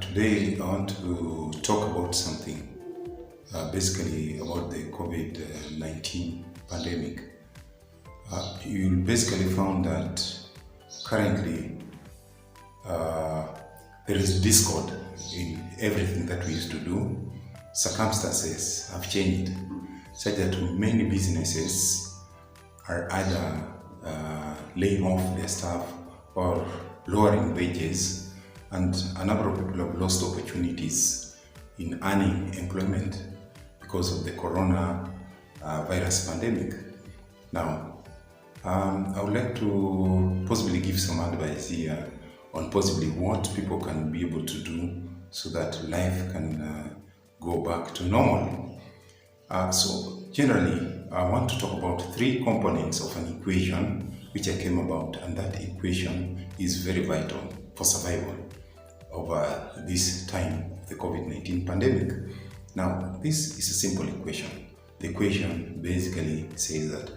Today I want to talk about something, basically about the COVID-19 pandemic. You basically found that currently there is discord in everything that we used to do. Circumstances have changed such that many businesses are either laying off their staff or lowering wages, and a number of people have lost opportunities in earning employment because of the corona virus pandemic. Now, I would like to possibly give some advice here on possibly what people can be able to do so that life can go back to normal. So generally, I want to talk about three components of an equation which I came about, and that equation is very vital for survival over this time of the COVID-19 pandemic. Now, this is a simple equation. The equation basically says that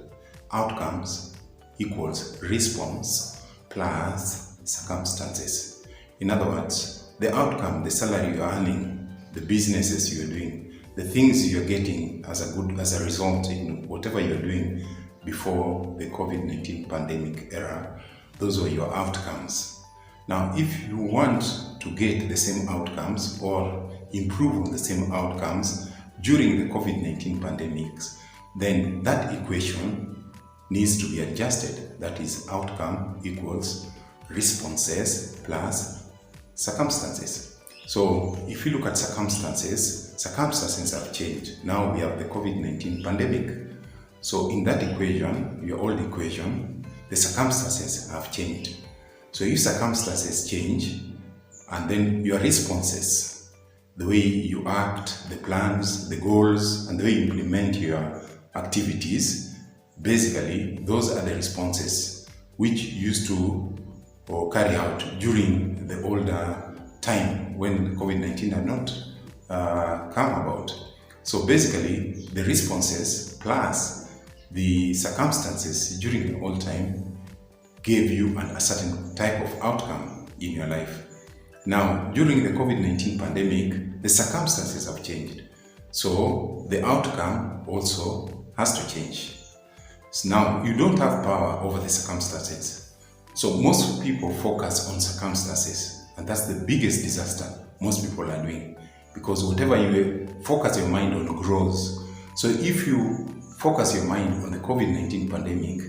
outcomes equals response plus circumstances. In other words, the outcome, the salary you're earning, the businesses you're doing, the things you're getting as a result in whatever you're doing before the COVID-19 pandemic era, those were your outcomes. Now, if you want to get the same outcomes or improve on the same outcomes during the COVID-19 pandemics, then that equation needs to be adjusted. That is, outcome equals responses plus circumstances. So if you look at circumstances have changed. Now we have the COVID-19 pandemic. So in that equation, your old equation, the circumstances have changed. So if circumstances change, and then your responses, the way you act, the plans, the goals, and the way you implement your activities, basically those are the responses which you used to carry out during the older time when COVID-19 had not come about. So basically the responses plus the circumstances during the old time gave you a certain type of outcome in your life. Now, during the COVID-19 pandemic, the circumstances have changed. So the outcome also has to change. So now, you don't have power over the circumstances. So most people focus on circumstances, and that's the biggest disaster most people are doing, because whatever you focus your mind on grows. So if you focus your mind on the COVID-19 pandemic,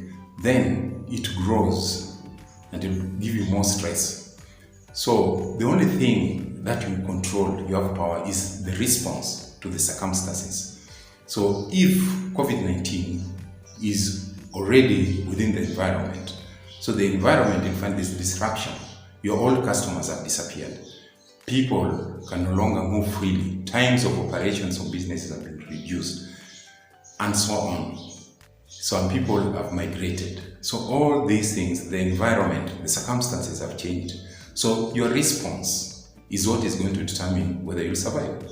then it grows and it will give you more stress. So the only thing that you control, you have power, is the response to the circumstances. So if COVID-19 is already within the environment, so the environment in fact is disruption, your old customers have disappeared. People can no longer move freely. Times of operations of businesses have been reduced, and so on. Some people have migrated. So all these things, the environment, the circumstances have changed. So your response is what is going to determine whether you'll survive.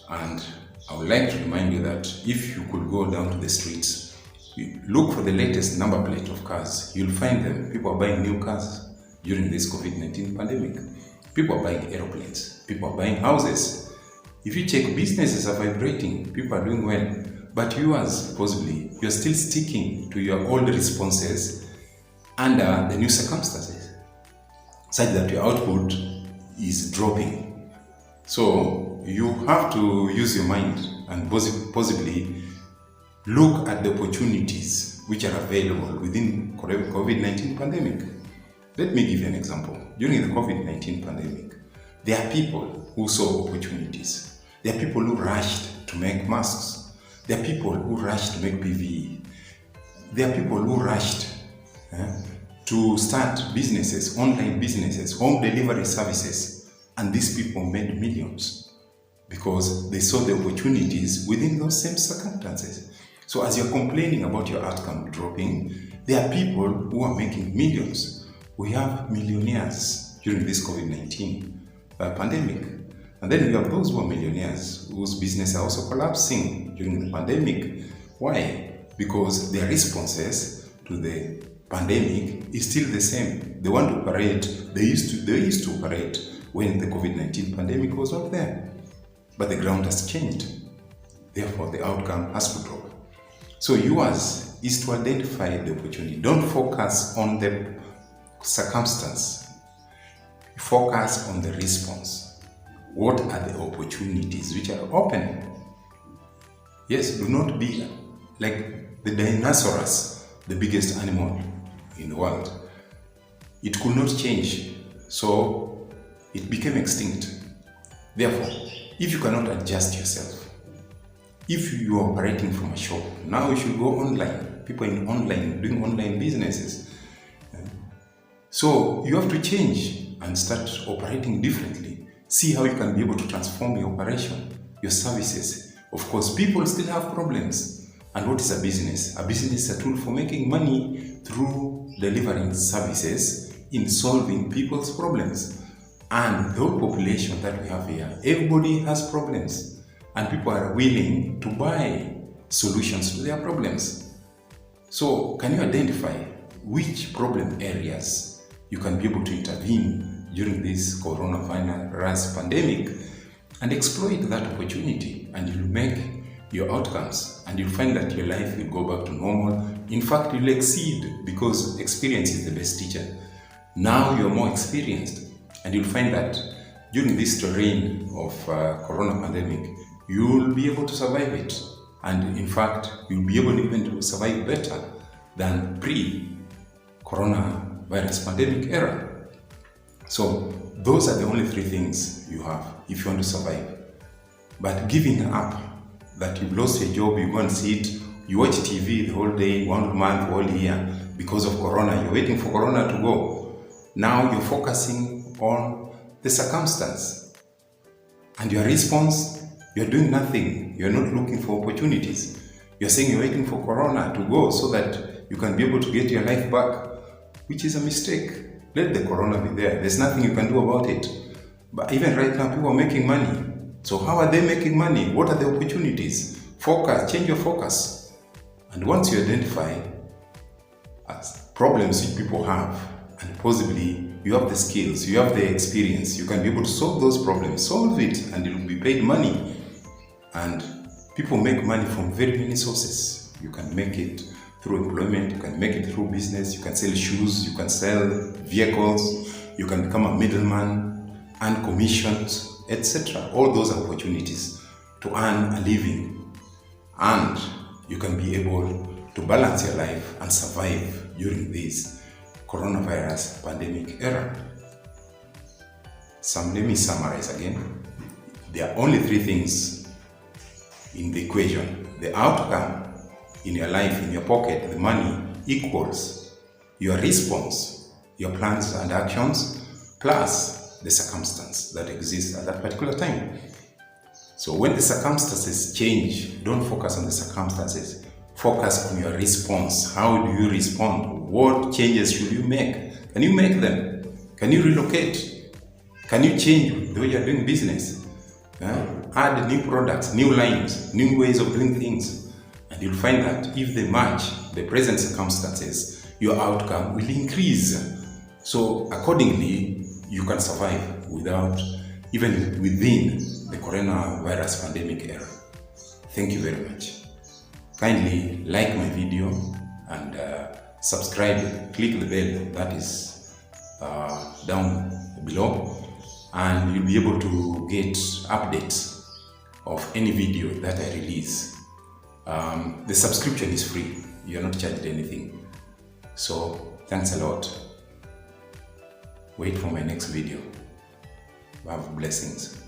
And I would like to remind you that if you could go down to the streets, look for the latest number plate of cars, you'll find them. People are buying new cars during this COVID-19 pandemic. People are buying aeroplanes. People are buying houses. If you check, businesses are vibrating. People are doing well. But yours, possibly, you're still sticking to your old responses under the new circumstances, such that your output is dropping. So you have to use your mind and possibly look at the opportunities which are available within COVID-19 pandemic. Let me give you an example. During the COVID-19 pandemic, there are people who saw opportunities. There are people who rushed to make masks. There are people who rushed to make PPE. There are people who rushed to start businesses, online businesses, home delivery services. And these people made millions because they saw the opportunities within those same circumstances. So as you're complaining about your outcome dropping, there are people who are making millions. We have millionaires during this COVID-19 pandemic. And then we have those who are millionaires whose business are also collapsing during the pandemic. Why? Because their responses to the pandemic is still the same. They want to operate, they used to operate when the COVID-19 pandemic was not there. But the ground has changed. Therefore, the outcome has to drop. So yours is to identify the opportunity. Don't focus on the circumstance. Focus on the response. What are the opportunities which are open? Yes, do not be like the dinosaurs, the biggest animal in the world. It could not change, so it became extinct. Therefore, if you cannot adjust yourself, if you are operating from a shop, now you should go online. People in online, doing online businesses. So you have to change and start operating differently. See how you can be able to transform your operation, your services. Of course, people still have problems. And what is a business? A business is a tool for making money through delivering services in solving people's problems. And the whole population that we have here, everybody has problems. And people are willing to buy solutions to their problems. So can you identify which problem areas you can be able to intervene during this coronavirus pandemic and exploit that opportunity, and you'll make your outcomes, and you'll find that your life will go back to normal. In fact, you'll exceed, because experience is the best teacher. Now you're more experienced, and you'll find that during this terrain of corona pandemic, you'll be able to survive it. And in fact, you'll be able even to survive better than pre-coronavirus pandemic era. So those are the only three things you have if you want to survive. But giving up, that you've lost your job, you go and sit, you watch TV the whole day, 1 month, whole year, because of corona, you're waiting for corona to go. Now you're focusing on the circumstance. And your response, you're doing nothing. You're not looking for opportunities. You're saying you're waiting for corona to go so that you can be able to get your life back, which is a mistake. Let the corona be there. There's nothing you can do about it. But even right now, people are making money. So how are they making money? What are the opportunities? Focus, change your focus. And once you identify problems which people have, and possibly you have the skills, you have the experience, you can be able to solve those problems, solve it, and you will be paid money. And people make money from very many sources. You can make it through employment, you can make it through business, you can sell shoes, you can sell vehicles, you can become a middleman, earn commissions, etc. All those are opportunities to earn a living, and you can be able to balance your life and survive during this coronavirus pandemic era. Let me summarize again. There are only three things in the equation. The outcome in your life, in your pocket, the money, equals your response, your plans and actions, plus the circumstance that exists at that particular time. So when the circumstances change, don't focus on the circumstances. Focus on your response. How do you respond? What changes should you make? Can you make them? Can you relocate? Can you change the way you're doing business? Add new products, new lines, new ways of doing things. And you'll find that if they match the present circumstances, your outcome will increase. So accordingly, you can survive even within the coronavirus pandemic era. Thank you very much. Kindly like my video and subscribe. Click the bell that is down below, and you'll be able to get updates of any video that I release. The subscription is free. You're not charged anything. So thanks a lot. Wait for my next video. Have blessings.